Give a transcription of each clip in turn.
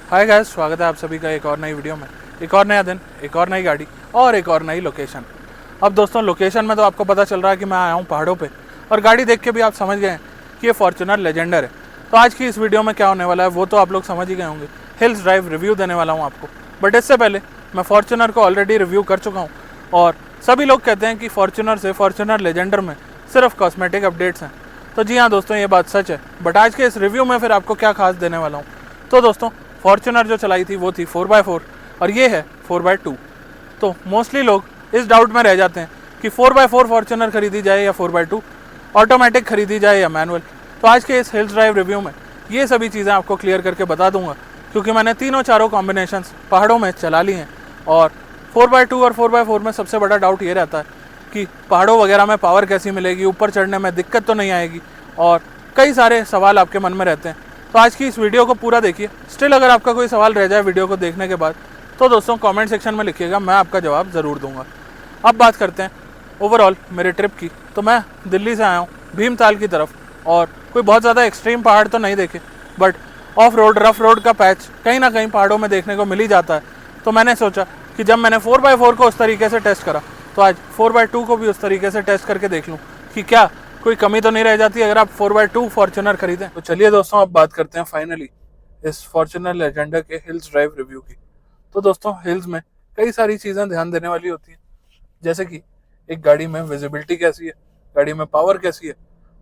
Hi guys, स्वागत है आप सभी का एक और नई वीडियो में। एक और नया दिन, एक और नई गाड़ी और एक और नई लोकेशन। अब दोस्तों लोकेशन में तो आपको पता चल रहा है कि मैं आया हूँ पहाड़ों पे, और गाड़ी देख के भी आप समझ गए हैं कि ये फॉर्च्यूनर लेजेंडर है। तो आज की इस वीडियो में क्या होने वाला है वो तो आप लोग समझ ही गए होंगे। हिल्स ड्राइव रिव्यू देने वाला हूँ आपको। बट इससे पहले मैं फॉर्च्यूनर को ऑलरेडी रिव्यू कर चुका हूँ, और सभी लोग कहते हैं कि फॉर्च्यूनर से फॉर्च्यूनर लेजेंडर में सिर्फ कॉस्मेटिक अपडेट्स हैं। तो जी हाँ दोस्तों, ये बात सच है। बट आज के इस रिव्यू में फिर आपको क्या खास देने वाला हूँ। तो दोस्तों फॉर्च्यूनर जो चलाई थी वो थी 4x4, और ये है 4x2। तो मोस्टली लोग इस डाउट में रह जाते हैं कि 4x4 फॉर्च्यूनर खरीदी जाए या 4x2, ऑटोमेटिक खरीदी जाए या मैनुअल। तो आज के इस हिल्स ड्राइव रिव्यू में ये सभी चीज़ें आपको क्लियर करके बता दूंगा, क्योंकि मैंने तीनों चारों कॉम्बिनेशंस पहाड़ों में चला ली हैं। और 4x2 और 4x4 में सबसे बड़ा डाउट ये रहता है कि पहाड़ों वगैरह में पावर कैसी मिलेगी, ऊपर चढ़ने में दिक्कत तो नहीं आएगी, और कई सारे सवाल आपके मन में रहते हैं। तो आज की इस वीडियो को पूरा देखिए। स्टिल अगर आपका कोई सवाल रह जाए वीडियो को देखने के बाद, तो दोस्तों कमेंट सेक्शन में लिखिएगा, मैं आपका जवाब ज़रूर दूंगा। अब बात करते हैं ओवरऑल मेरे ट्रिप की। तो मैं दिल्ली से आया हूँ भीमताल की तरफ, और कोई बहुत ज़्यादा एक्सट्रीम पहाड़ तो नहीं देखे, but of road rough road का पैच कहीं ना कहीं पहाड़ों में देखने को मिल ही जाता है। तो मैंने सोचा कि जब मैंने 4x4 को उस तरीके से टेस्ट करा, तो आज 4x2 को भी उस तरीके से टेस्ट करके देख लूँ कि क्या कोई कमी तो नहीं रह जाती अगर आप 4x2 फॉर्च्यूनर खरीदें। तो चलिए दोस्तों, अब बात करते हैं फाइनली इस फॉर्च्यूनर लेजेंडर के हिल्स ड्राइव रिव्यू की। तो दोस्तों हिल्स में कई सारी चीज़ें ध्यान देने वाली होती हैं, जैसे कि एक गाड़ी में विजिबिलिटी कैसी है, गाड़ी में पावर कैसी है,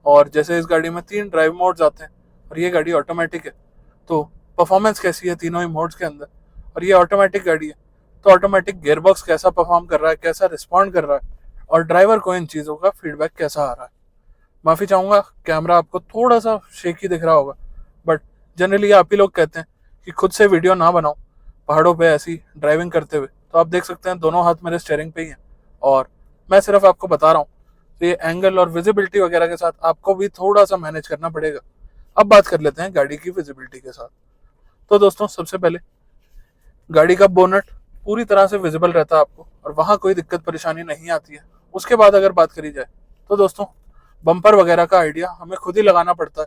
और जैसे इस गाड़ी में 3 ड्राइव मोड्स आते हैं और ये गाड़ी ऑटोमेटिक है, तो परफॉर्मेंस कैसी है तीनों ही मोड्स के अंदर। और ये ऑटोमेटिक गाड़ी है, तो ऑटोमेटिक गियरबॉक्स कैसा परफॉर्म कर रहा है, कैसा रिस्पॉन्ड कर रहा है, और ड्राइवर को इन चीज़ों का फीडबैक कैसा आ रहा है। माफ़ी चाहूँगा, कैमरा आपको थोड़ा सा शेकी दिख रहा होगा, बट जनरली आप ही लोग कहते हैं कि खुद से वीडियो ना बनाओ पहाड़ों पे ऐसी ड्राइविंग करते हुए। तो आप देख सकते हैं दोनों हाथ मेरे स्टीयरिंग पे ही हैं, और मैं सिर्फ आपको बता रहा हूँ। तो ये एंगल और विजिबिलिटी वगैरह के साथ आपको भी थोड़ा सा मैनेज करना पड़ेगा। अब बात कर लेते हैं गाड़ी की विजिबिलिटी के साथ। तो दोस्तों सबसे पहले गाड़ी का बोनट पूरी तरह से विजिबल रहता है आपको, और वहाँ कोई दिक्कत परेशानी नहीं आती है। उसके बाद अगर बात करी जाए तो दोस्तों बम्पर वगैरह का आइडिया हमें खुद ही लगाना पड़ता है,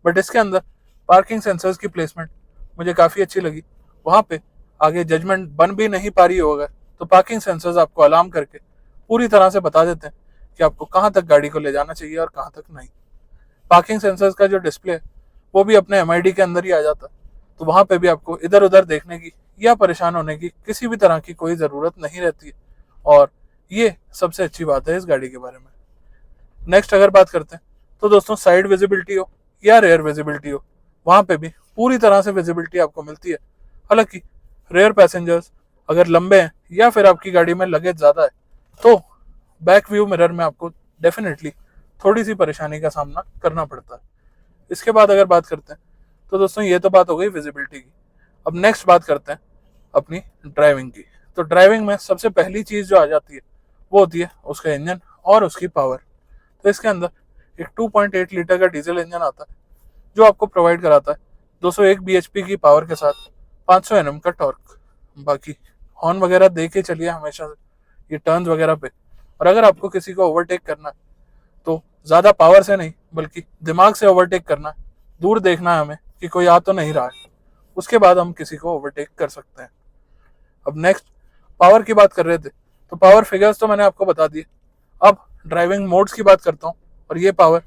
बट इसके अंदर पार्किंग सेंसर्स की प्लेसमेंट मुझे काफ़ी अच्छी लगी। वहाँ पे आगे जजमेंट बन भी नहीं पा रही होगा, तो पार्किंग सेंसर्स आपको अलार्म करके पूरी तरह से बता देते हैं कि आपको कहाँ तक गाड़ी को ले जाना चाहिए और कहाँ तक नहीं। पार्किंग सेंसर्स का जो डिस्प्ले है वो भी अपने एमआईडी के अंदर ही आ जाता है, तो वहाँ पे भी आपको इधर उधर देखने की या परेशान होने की किसी भी तरह की कोई ज़रूरत नहीं रहती है, और ये सबसे अच्छी बात है इस गाड़ी के बारे में। नेक्स्ट अगर बात करते हैं तो दोस्तों साइड विजिबिलिटी हो या रेयर विजिबिलिटी हो, वहाँ पे भी पूरी तरह से विजिबिलिटी आपको मिलती है। हालांकि रेयर पैसेंजर्स अगर लंबे हैं या फिर आपकी गाड़ी में लगेज ज़्यादा है, तो बैक व्यू मिरर में आपको डेफिनेटली थोड़ी सी परेशानी का सामना करना पड़ता है। इसके बाद अगर बात करते हैं तो दोस्तों ये तो बात हो गई विजिबिलिटी की। अब नेक्स्ट बात करते हैं अपनी ड्राइविंग की। तो ड्राइविंग में सबसे पहली चीज़ जो आ जाती है वो होती है उसका इंजन और उसकी पावर। तो इसके अंदर एक 2.8 लीटर का डीजल इंजन आता है, जो आपको प्रोवाइड कराता है 201 bhp की पावर के साथ 500 Nm का टॉर्क। बाकी हॉर्न वगैरह दे के चलिए हमेशा ये टर्न्स वगैरह पे। और अगर आपको किसी को ओवरटेक करना है तो ज़्यादा पावर से नहीं बल्कि दिमाग से ओवरटेक करना है। दूर देखना है हमें कि कोई आ तो नहीं रहा है, उसके बाद हम किसी को ओवरटेक कर सकते हैं। अब नेक्स्ट पावर की बात कर रहे थे, तो पावर फिगर्स तो मैंने आपको बता दिए। अब ड्राइविंग मोड्स की बात करता हूँ, और ये पावर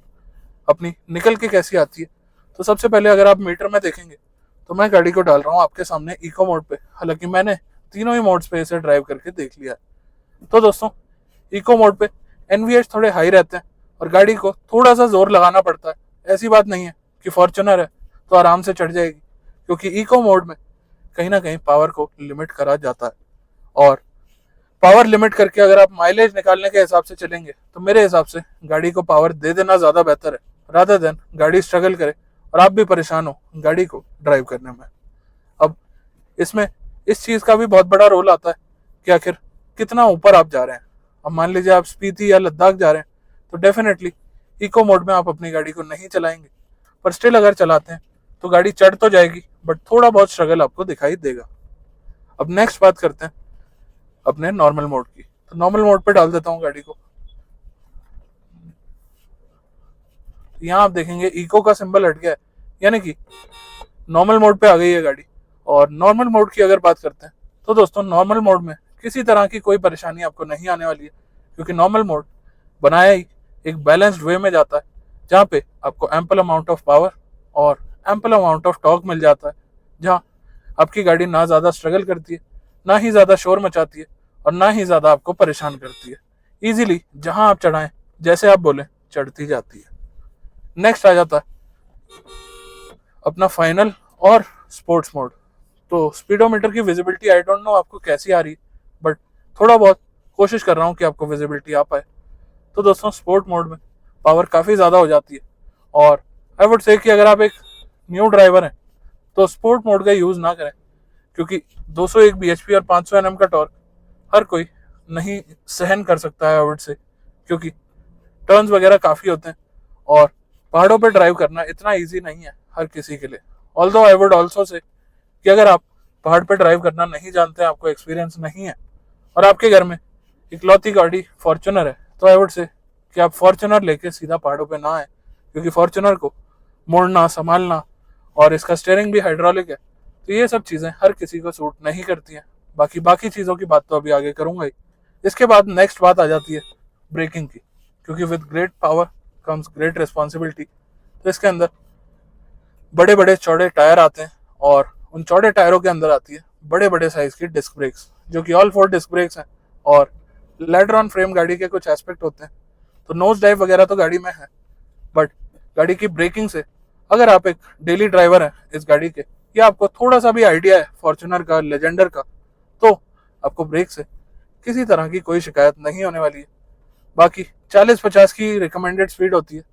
अपनी निकल के कैसी आती है। तो सबसे पहले अगर आप मीटर में देखेंगे तो मैं गाड़ी को डाल रहा हूँ आपके सामने इको मोड पे। हालांकि मैंने तीनों ही मोड्स पे इसे ड्राइव करके देख लिया है। तो दोस्तों इको मोड पे एनवीएच थोड़े हाई रहते हैं और गाड़ी को थोड़ा सा जोर लगाना पड़ता है। ऐसी बात नहीं है कि फॉर्च्यूनर है तो आराम से चढ़ जाएगी, क्योंकि इको मोड में कहीं ना कहीं पावर को लिमिट करा जाता है। और पावर लिमिट करके अगर आप माइलेज निकालने के हिसाब से चलेंगे तो मेरे हिसाब से गाड़ी को पावर दे देना ज़्यादा बेहतर है, रादर देन गाड़ी स्ट्रगल करे और आप भी परेशान हो गाड़ी को ड्राइव करने में। अब इसमें इस चीज़ का भी बहुत बड़ा रोल आता है कि आखिर कितना ऊपर आप जा रहे हैं। अब मान लीजिए आप स्पीति या लद्दाख जा रहे हैं, तो डेफिनेटली इको मोड में आप अपनी गाड़ी को नहीं चलाएंगे, पर स्टिल अगर चलाते हैं तो गाड़ी चढ़ तो जाएगी, बट थोड़ा बहुत स्ट्रगल आपको दिखाई देगा। अब नेक्स्ट बात करते हैं अपने नॉर्मल मोड की। तो नॉर्मल मोड पे डाल देता हूँ गाड़ी को। यहाँ आप देखेंगे इको का सिंबल हट गया है, यानी कि नॉर्मल मोड पे आ गई है गाड़ी। और नॉर्मल मोड की अगर बात करते हैं तो दोस्तों नॉर्मल मोड में किसी तरह की कोई परेशानी आपको नहीं आने वाली है, क्योंकि नॉर्मल मोड बनाया ही एक बैलेंस्ड वे में जाता है, जहाँ पे आपको एम्पल अमाउंट ऑफ पावर और एम्पल अमाउंट ऑफ टॉर्क मिल जाता है, जहाँ आपकी गाड़ी ना ज़्यादा स्ट्रगल करती है, ना ही ज़्यादा शोर मचाती है और ना ही ज़्यादा आपको परेशान करती है। ईजिली जहाँ आप चढ़ाएं, जैसे आप बोले, चढ़ती जाती है। नेक्स्ट आ जाता है अपना फाइनल और स्पोर्ट्स मोड। तो स्पीडोमीटर की विजिबिलिटी आई डोंट नो आपको कैसी आ रही, बट थोड़ा बहुत कोशिश कर रहा हूँ कि आपको विजिबिलिटी आ पाए। तो दोस्तों स्पोर्ट मोड में पावर काफ़ी ज़्यादा हो जाती है, और आई वुड से कि अगर आप एक न्यू ड्राइवर हैं तो स्पोर्ट मोड का यूज़ ना करें, क्योंकि 201 bhp और 500 Nm का टॉर्क हर कोई नहीं सहन कर सकता है आई वुड से, क्योंकि टर्न्स वगैरह काफ़ी होते हैं और पहाड़ों पे ड्राइव करना इतना इजी नहीं है हर किसी के लिए। Although I would also say कि अगर आप पहाड़ पे ड्राइव करना नहीं जानते हैं, आपको एक्सपीरियंस नहीं है और आपके घर में इकलौती गाड़ी फॉर्च्यूनर है, तो आई वुड से कि आप फॉर्च्यूनर लेके सीधा पहाड़ों पे ना आए, क्योंकि फॉर्च्यूनर को मोड़ना, संभालना और इसका स्टीयरिंग भी हाइड्रोलिक है, तो ये सब चीज़ें हर किसी को सूट नहीं करती हैं। बाकी चीज़ों की बात तो अभी आगे करूंगा ही। इसके बाद नेक्स्ट बात आ जाती है ब्रेकिंग की, क्योंकि with great power comes great responsibility. तो इसके अंदर बड़े बड़े चौड़े टायर आते हैं और उन चौड़े टायरों के अंदर आती है बड़े बड़े साइज की डिस्क ब्रेक्स, जो कि ऑल 4 डिस्क ब्रेक्स हैं और लेडर ऑन फ्रेम गाड़ी के कुछ एस्पेक्ट होते हैं। तो नोज डाइव वगैरह तो गाड़ी में है, बट गाड़ी की ब्रेकिंग से अगर आप एक डेली ड्राइवर हैं इस गाड़ी के, या आपको थोड़ा सा भी आइडिया है फॉर्च्यूनर का, लेजेंडर का, तो आपको ब्रेक से किसी तरह की कोई शिकायत नहीं होने वाली है। बाकी 40-50 की रिकमेंडेड स्पीड होती है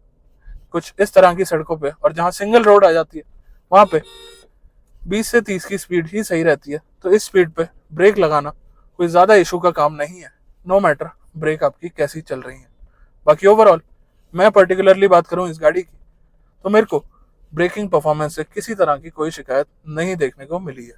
कुछ इस तरह की सड़कों पे, और जहाँ सिंगल रोड आ जाती है वहाँ पे 20 से 30 की स्पीड ही सही रहती है। तो इस स्पीड पे ब्रेक लगाना कोई ज़्यादा इशू का काम नहीं है, नो मैटर ब्रेक आपकी कैसी चल रही है। बाकी ओवरऑल मैं पर्टिकुलरली बात करूँ इस गाड़ी की, तो मेरे को ब्रेकिंग परफॉर्मेंस से किसी तरह की कोई शिकायत नहीं देखने को मिली है।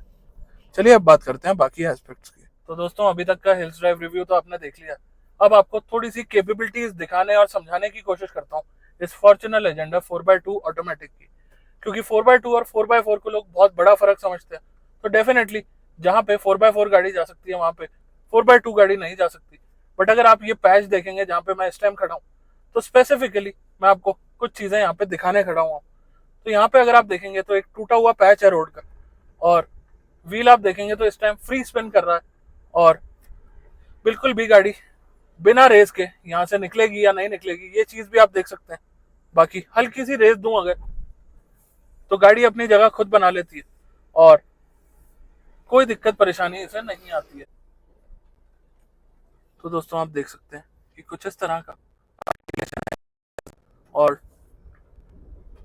चलिए अब बात करते हैं बाकी एस्पेक्ट्स की। तो दोस्तों अभी तक का हिल्स ड्राइव रिव्यू तो आपने देख लिया, अब आपको थोड़ी सी कैपेबिलिटीज दिखाने और समझाने की कोशिश करता हूँ इस फॉर्च्यूनर लेजेंडर 4x2 ऑटोमेटिक की, क्योंकि 4x2 और 4x4 को लोग बहुत बड़ा फर्क समझते हैं। तो डेफिनेटली जहाँ पे 4x4 गाड़ी जा सकती है वहाँ पे 4x2 गाड़ी नहीं जा सकती। बट अगर आप ये पैच देखेंगे जहाँ पे मैं इस टाइम खड़ा हूँ, तो स्पेसिफिकली मैं आपको कुछ चीज़ें यहाँ पे दिखाने खड़ा हुआ हूँ। तो यहाँ पे अगर आप देखेंगे तो एक टूटा हुआ पैच है रोड का, और व्हील आप देखेंगे तो इस टाइम फ्री स्पिन कर रहा है, और बिल्कुल भी गाड़ी बिना रेस के यहाँ से निकलेगी या नहीं निकलेगी ये चीज़ भी आप देख सकते हैं। बाकी हल्की सी रेस दूं अगर, तो गाड़ी अपनी जगह खुद बना लेती है और कोई दिक्कत परेशानी इसे नहीं आती है। तो दोस्तों आप देख सकते हैं कि कुछ इस तरह का, और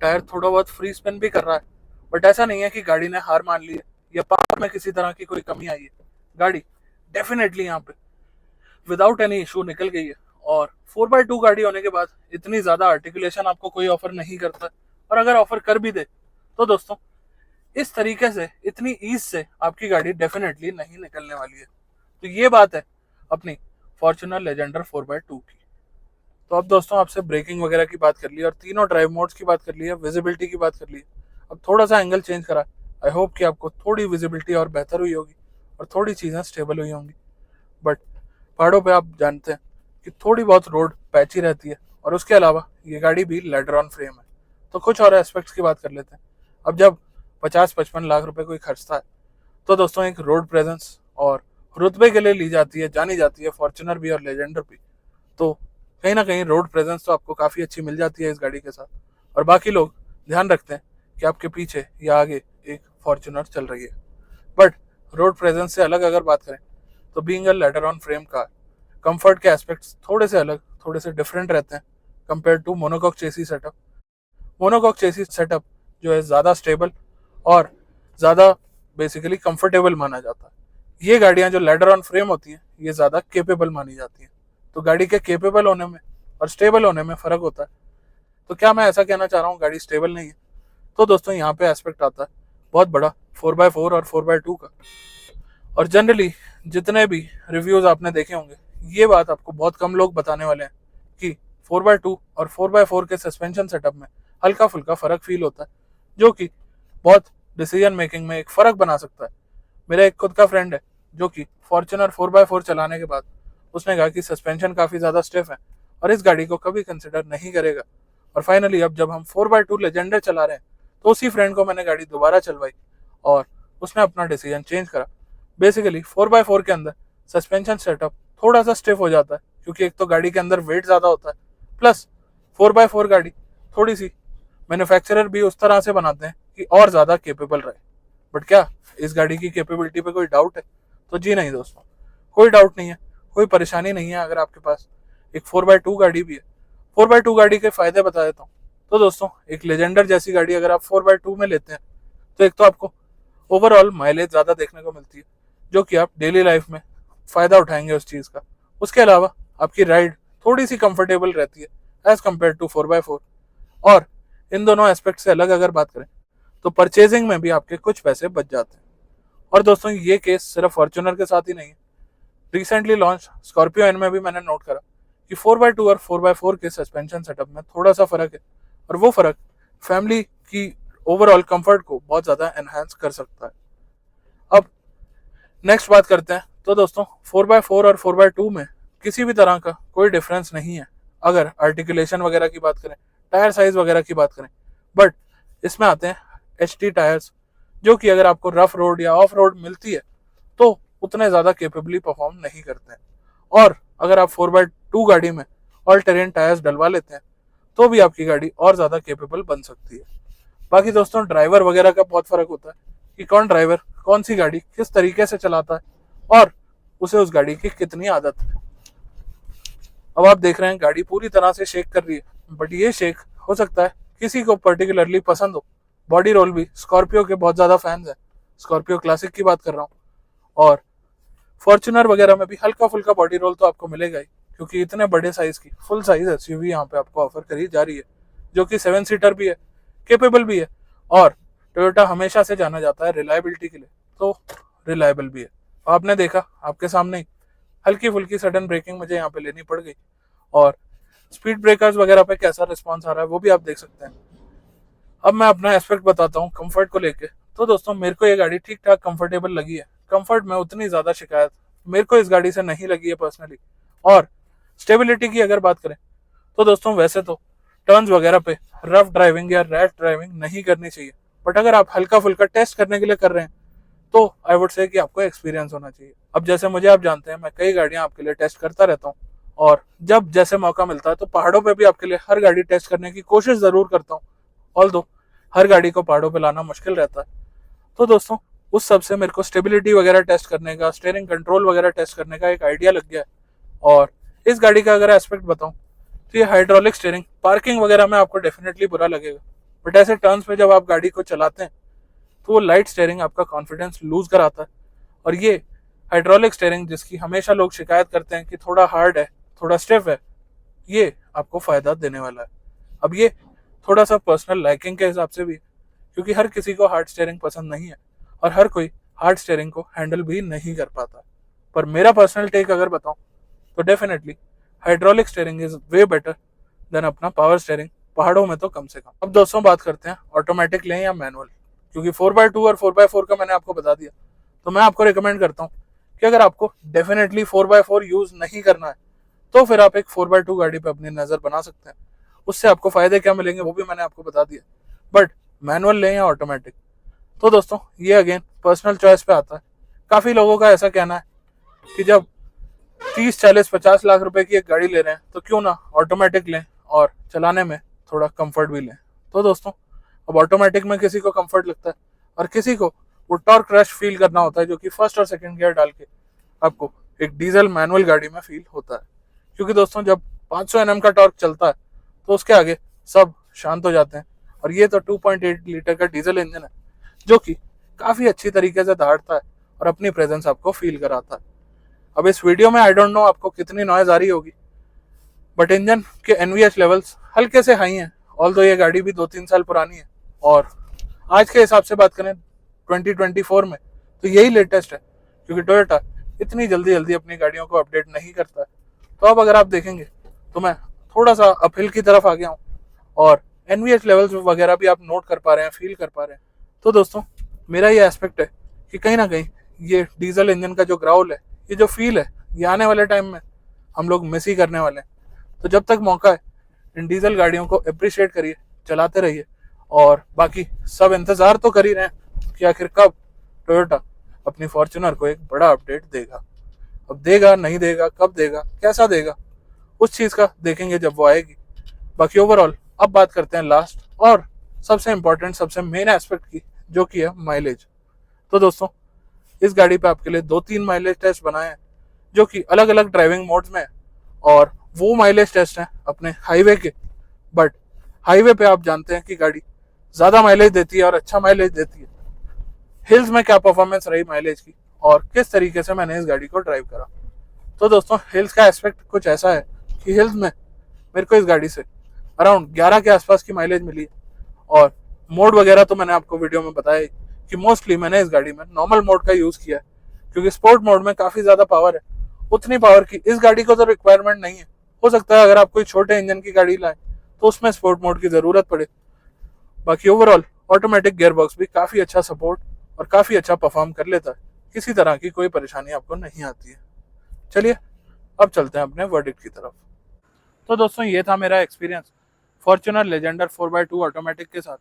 टायर थोड़ा बहुत फ्री स्पिन भी कर रहा है, बट ऐसा नहीं है कि गाड़ी ने हार मान ली है या पावर में किसी तरह की कोई कमी आई है। गाड़ी डेफिनेटली यहाँ पे विदाउट एनी इशू निकल गई है, और 4x2 गाड़ी होने के बाद इतनी ज़्यादा आर्टिकुलेशन आपको कोई ऑफर नहीं करता, और अगर ऑफर कर भी दे तो दोस्तों इस तरीके से इतनी ईज से आपकी गाड़ी डेफिनेटली नहीं निकलने वाली है। तो ये बात है अपनी फॉर्च्यूनर लेजेंडर 4x2 की। तो अब दोस्तों आपसे ब्रेकिंग वगैरह की बात कर ली और तीनों ड्राइव मोड्स की बात कर ली है, विजिबिलिटी की बात कर ली है। अब थोड़ा सा एंगल चेंज करा, आई होप कि आपको थोड़ी विजिबिलिटी और बेहतर हुई होगी और थोड़ी चीज़ें स्टेबल हुई होंगी। बट पहाड़ों पे आप जानते हैं कि थोड़ी बहुत रोड पैची रहती है, और उसके अलावा ये गाड़ी भी लेडर ऑन फ्रेम है। तो कुछ और एस्पेक्ट्स की बात कर लेते हैं। अब जब 50-55 लाख रुपए कोई खर्चता है, तो दोस्तों एक रोड प्रेजेंस और रुतबे के लिए ली जाती है, जानी जाती है फॉर्च्यूनर भी और लेजेंडर भी। तो कहीं ना कहीं रोड प्रेजेंस तो आपको काफ़ी अच्छी मिल जाती है इस गाड़ी के साथ, और बाकी लोग ध्यान रखते हैं कि आपके पीछे या आगे एक फॉर्च्यूनर चल रही है। बट रोड प्रेजेंस से अलग अगर बात करें तो being a ladder on frame car, comfort के एस्पेक्ट्स थोड़े से अलग, थोड़े से डिफरेंट रहते हैं compare to monocoque chassis setup. Monocoque chassis setup जो है ज़्यादा स्टेबल और ज़्यादा बेसिकली कंफर्टेबल माना जाता है। ये गाड़ियाँ जो लेडर ऑन फ्रेम होती हैं ये ज़्यादा केपेबल मानी जाती हैं। तो गाड़ी के केपेबल होने में और स्टेबल होने में फ़र्क होता है। तो क्या मैं ऐसा कहना चाह रहा हूँ गाड़ी स्टेबल नहीं है? तो दोस्तों यहाँ पे एस्पेक्ट आता है बहुत बड़ा 4x4 और 4x2 का। और जनरली जितने भी रिव्यूज़ आपने देखे होंगे ये बात आपको बहुत कम लोग बताने वाले हैं कि 4x2 और 4x4 के सस्पेंशन सेटअप में हल्का फुल्का फ़र्क फील होता है, जो कि बहुत डिसीजन मेकिंग में एक फ़र्क बना सकता है। मेरा एक खुद का फ्रेंड है जो कि फॉर्च्यूनर 4x4 चलाने के बाद उसने कहा कि सस्पेंशन काफ़ी ज़्यादा स्टिफ है और इस गाड़ी को कभी कंसिडर नहीं करेगा। और फाइनली अब जब हम 4x2 लेजेंडर चला रहे हैं तो उसी फ्रेंड को मैंने गाड़ी दोबारा चलवाई और उसने अपना डिसीजन चेंज करा। बेसिकली 4x4 के अंदर सस्पेंशन सेटअप थोड़ा सा स्टिफ हो जाता है क्योंकि एक तो गाड़ी के अंदर वेट ज़्यादा होता है, प्लस 4x4 गाड़ी थोड़ी सी मैन्युफैक्चरर भी उस तरह से बनाते हैं कि और ज़्यादा केपेबल रहे। बट क्या इस गाड़ी की कैपेबिलिटी पे कोई डाउट है? तो जी नहीं दोस्तों, कोई डाउट नहीं है, कोई परेशानी नहीं है। अगर आपके पास एक 4x2 गाड़ी भी है, 4x2 गाड़ी के फायदे बता देता हूँ। तो दोस्तों एक लेजेंडर जैसी गाड़ी अगर आप 4x2 में लेते हैं तो एक तो आपको ओवरऑल माइलेज ज़्यादा देखने को मिलती है जो कि आप डेली लाइफ में फ़ायदा उठाएंगे उस चीज़ का। उसके अलावा आपकी राइड थोड़ी सी कंफर्टेबल रहती है एज़ कम्पेयर टू 4x4। और इन दोनों एस्पेक्ट से अलग अगर बात करें तो परचेजिंग में भी आपके कुछ पैसे बच जाते हैं। और दोस्तों ये केस सिर्फ फॉर्च्यूनर के साथ ही नहीं है, रिसेंटली लॉन्च स्कॉर्पियो एन में भी मैंने नोट करा कि 4x2 और 4x4 के सस्पेंशन सेटअप में थोड़ा सा फर्क है और वो फर्क फैमिली की ओवरऑल कंफर्ट को बहुत ज़्यादा एनहांस कर सकता है। अब नेक्स्ट बात करते हैं। तो दोस्तों 4x4 और 4x2 में किसी भी तरह का कोई डिफरेंस नहीं है अगर आर्टिकुलेशन वगैरह की बात करें, टायर साइज वगैरह की बात करें। बट इसमें आते हैं HT टायर्स जो कि अगर आपको रफ रोड या ऑफ रोड मिलती है तो उतने ज़्यादा केपेबली परफॉर्म नहीं करते हैं। और अगर आप 4x2 गाड़ी में ऑल टेरेन टायर्स डलवा लेते हैं तो भी आपकी गाड़ी और ज़्यादा केपेबल बन सकती है। बाकी दोस्तों ड्राइवर वगैरह का बहुत फ़र्क होता है कि कौन ड्राइवर कौन सी गाड़ी किस तरीके से चलाता है और उसे उस गाड़ी की कितनी आदत है। अब आप देख रहे हैं गाड़ी पूरी तरह से शेक कर रही है, बट ये शेक हो सकता है किसी को पर्टिकुलरली पसंद हो। बॉडी रोल भी स्कॉर्पियो के बहुत ज़्यादा फैंस हैं, स्कॉर्पियो क्लासिक की बात कर रहा हूँ। और फॉर्च्यूनर वगैरह में भी हल्का फुल्का बॉडी रोल तो आपको मिलेगा ही क्योंकि इतने बड़े साइज की फुल साइज SUV यहाँ पे आपको ऑफर करी जा रही है जो कि 7 सीटर भी है, केपेबल भी है और टोयोटा हमेशा से जाना जाता है रिलायबिलिटी के लिए, तो रिलायबल भी है। आपने देखा आपके सामने ही हल्की फुल्की सडन ब्रेकिंग मुझे यहाँ पे लेनी पड़ गई और स्पीड ब्रेकर्स वगैरह पे कैसा रिस्पॉन्स आ रहा है वो भी आप देख सकते हैं। अब मैं अपना एस्पेक्ट बताता हूँ कंफर्ट को लेके। तो दोस्तों मेरे को ये गाड़ी ठीक ठाक कंफर्टेबल लगी है, कंफर्ट में उतनी ज़्यादा शिकायत मेरे को इस गाड़ी से नहीं लगी है पर्सनली। और स्टेबिलिटी की अगर बात करें तो दोस्तों वैसे तो टर्न्स वगैरह पे रफ ड्राइविंग या रैश ड्राइविंग नहीं करनी चाहिए, बट अगर आप हल्का फुल्का टेस्ट करने के लिए कर रहे हैं तो आई वुड से कि आपको एक्सपीरियंस होना चाहिए। अब जैसे मुझे आप जानते हैं मैं कई गाड़ियां आपके लिए टेस्ट करता रहता हूँ और जब जैसे मौका मिलता है तो पहाड़ों पे भी आपके लिए हर गाड़ी टेस्ट करने की कोशिश ज़रूर करता हूँ, ऑल्दो हर गाड़ी को पहाड़ों पे लाना मुश्किल रहता है। तो दोस्तों उस सब से मेरे को स्टेबिलिटी वगैरह टेस्ट करने का, स्टीयरिंग कंट्रोल वगैरह टेस्ट करने का एक आइडिया लग गया है। और इस गाड़ी का अगर एस्पेक्ट बताऊं तो ये हाइड्रोलिक स्टीयरिंग पार्किंग वगैरह में आपको डेफिनेटली बुरा लगेगा, बट ऐसे टर्न्स पे जब आप गाड़ी को चलाते हैं तो वो लाइट स्टीयरिंग आपका कॉन्फिडेंस लूज कराता है। और ये हाइड्रोलिक स्टीयरिंग जिसकी हमेशा लोग शिकायत करते हैं कि थोड़ा हार्ड है, थोड़ा स्टिफ है, ये आपको फ़ायदा देने वाला है। अब ये थोड़ा सा पर्सनल लाइकिंग के हिसाब से भी, क्योंकि हर किसी को हार्ड स्टीयरिंग पसंद नहीं है और हर कोई हार्ड स्टीयरिंग को हैंडल भी नहीं कर पाता। पर मेरा पर्सनल टेक अगर बताऊं तो definitely hydraulic steering is way better than अपना पावर स्टीयरिंग, पहाड़ों में तो कम से कम। अब दोस्तों बात करते हैं ऑटोमेटिक लें या मैनुअल, क्योंकि 4x2 और 4x4 का मैंने आपको बता दिया। तो मैं आपको रिकमेंड करता हूँ कि अगर आपको डेफिनेटली 4x4 यूज़ नहीं करना है तो फिर आप एक 4x2 गाड़ी पे अपनी नज़र बना सकते हैं। उससे आपको फ़ायदे क्या मिलेंगे वो भी मैंने आपको बता दिया। बट मैनुअल लें या ऑटोमेटिक, तो दोस्तों ये अगेन पर्सनल चॉइस पे आता है। काफ़ी लोगों का ऐसा कहना है कि जब 30, 40, 50 लाख रुपए की एक गाड़ी ले रहे हैं तो क्यों ना ऑटोमेटिक लें और चलाने में थोड़ा कंफर्ट भी लें। तो दोस्तों अब ऑटोमेटिक में किसी को कंफर्ट लगता है और किसी को वो टॉर्क रश फील करना होता है जो कि फर्स्ट और सेकंड गियर डाल के आपको एक डीजल मैनुअल गाड़ी में फील होता है। क्योंकि दोस्तों जब 500 Nm का टॉर्क चलता है तो उसके आगे सब शांत हो जाते हैं। और ये तो 2.8 लीटर का डीजल इंजन है जो कि काफ़ी अच्छी तरीके से दहाड़ता है और अपनी प्रेजेंस आपको फील कराता है। अब इस वीडियो में आई डोंट नो आपको कितनी नॉइज़ आ रही होगी, बट इंजन के NVH लेवल्स हल्के से हाई हैं, ऑल्दो ये गाड़ी भी 2-3 साल पुरानी है। और आज के हिसाब से बात करें 2024 में तो यही लेटेस्ट है, क्योंकि टोयोटा इतनी जल्दी जल्दी अपनी गाड़ियों को अपडेट नहीं करता है। तो अब अगर आप देखेंगे तो मैं थोड़ा सा अपहिल की तरफ आ गया हूँ और NVH लेवल्स वगैरह भी आप नोट कर पा रहे हैं, फील कर पा रहे हैं। तो दोस्तों मेरा ये एस्पेक्ट है कि कहीं ना कहीं ये डीजल इंजन का जो ग्राउल है, ये जो फील है, ये आने वाले टाइम में हम लोग मिस ही करने वाले हैं। तो जब तक मौका है इन डीजल गाड़ियों को अप्रिशिएट करिए, चलाते रहिए, और बाकी सब इंतजार तो कर ही रहे हैं कि आखिर कब टोयोटा अपनी फॉर्च्यूनर को एक बड़ा अपडेट देगा। अब देगा नहीं देगा, कब देगा, कैसा देगा, उस चीज का देखेंगे जब वो आएगी। बाकी ओवरऑल अब बात करते हैं लास्ट और सबसे इंपॉर्टेंट, सबसे मेन एस्पेक्ट की, जो कि है माइलेज। तो दोस्तों इस गाड़ी पे आपके लिए 2-3 माइलेज टेस्ट बनाए हैं जो कि अलग अलग ड्राइविंग मोड्स में है, और वो माइलेज टेस्ट हैं अपने हाईवे के। बट हाईवे पे आप जानते हैं कि गाड़ी ज्यादा माइलेज देती है और अच्छा माइलेज देती है। हिल्स में क्या परफॉर्मेंस रही माइलेज की और किस तरीके से मैंने इस गाड़ी को ड्राइव करा। तो दोस्तों हिल्स का एस्पेक्ट कुछ ऐसा है कि हिल्स में मेरे को इस गाड़ी से अराउंड 11 के आसपास की माइलेज मिली है, और मोड वगैरह तो मैंने आपको वीडियो में बताया ही कि मोस्टली मैंने इस गाड़ी में नॉर्मल मोड का यूज किया है, क्योंकि स्पोर्ट मोड में काफी ज्यादा पावर है। उतनी पावर की इस गाड़ी को तो रिक्वायरमेंट नहीं है। हो सकता है अगर आप कोई छोटे इंजन की गाड़ी लाए तो उसमें स्पोर्ट मोड की जरूरत पड़े। बाकी ओवरऑल ऑटोमेटिक गियरबॉक्स भी काफी अच्छा सपोर्ट और काफी अच्छा परफॉर्म कर लेता है, किसी तरह की कोई परेशानी आपको नहीं आती है। चलिए अब चलते हैं अपने वर्डिक्ट की तरफ। तो दोस्तों ये था मेरा experience Fortuner Legender 4x2 automatic के साथ।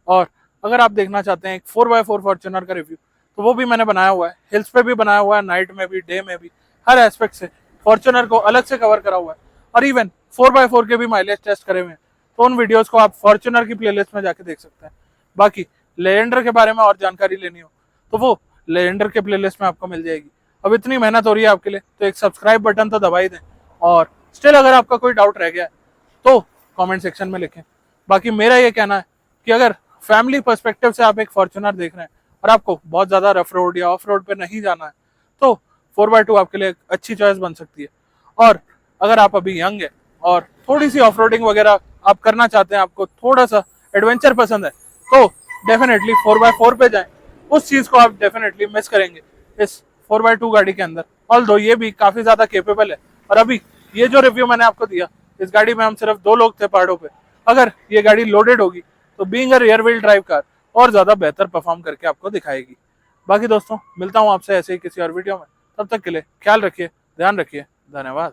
और अगर आप देखना चाहते हैं एक 4x4 फॉर्च्यूनर का रिव्यू, तो वो भी मैंने बनाया हुआ है, हिल्स पे भी बनाया हुआ है, नाइट में भी, डे में भी, हर एस्पेक्ट से फॉर्च्यूनर को अलग से कवर करा हुआ है। और इवन 4x4 के भी माइलेज टेस्ट करे हुए हैं, तो उन वीडियोस को आप फॉर्च्यूनर की प्लेलिस्ट में जाके देख सकते हैं। बाकी लेजेंडर के बारे में और जानकारी लेनी हो तो वो लेजेंडर के प्लेलिस्ट में आपको मिल जाएगी। अब इतनी मेहनत हो रही है आपके लिए तो एक सब्सक्राइब बटन तो दबा ही दें, और स्टिल अगर आपका कोई डाउट रह गया है तो कमेंट सेक्शन में लिखें। बाकी मेरा ये कहना है कि अगर फैमिली पर्सपेक्टिव से आप एक फॉर्च्यूनर देख रहे हैं और आपको बहुत ज़्यादा रफ रोड या ऑफ रोड पे नहीं जाना है, तो 4x2 आपके लिए एक अच्छी चॉइस बन सकती है। और अगर आप अभी यंग है और थोड़ी सी ऑफ रोडिंग वगैरह आप करना चाहते हैं, आपको थोड़ा सा एडवेंचर पसंद है, तो डेफिनेटली 4x4 पे जाएं। उस चीज़ को आप डेफिनेटली मिस करेंगे इस 4x2 गाड़ी के अंदर। ऑल्दो ये भी काफ़ी ज़्यादा केपेबल है। और अभी ये जो रिव्यू मैंने आपको दिया, इस गाड़ी में हम सिर्फ 2 लोग थे पहाड़ों पे। अगर ये गाड़ी लोडेड होगी तो बीइंग अ रियर व्हील ड्राइव कार और ज़्यादा बेहतर परफॉर्म करके आपको दिखाएगी। बाकी दोस्तों मिलता हूँ आपसे ऐसे ही किसी और वीडियो में, तब तक के लिए ख्याल रखिए, ध्यान रखिए, धन्यवाद।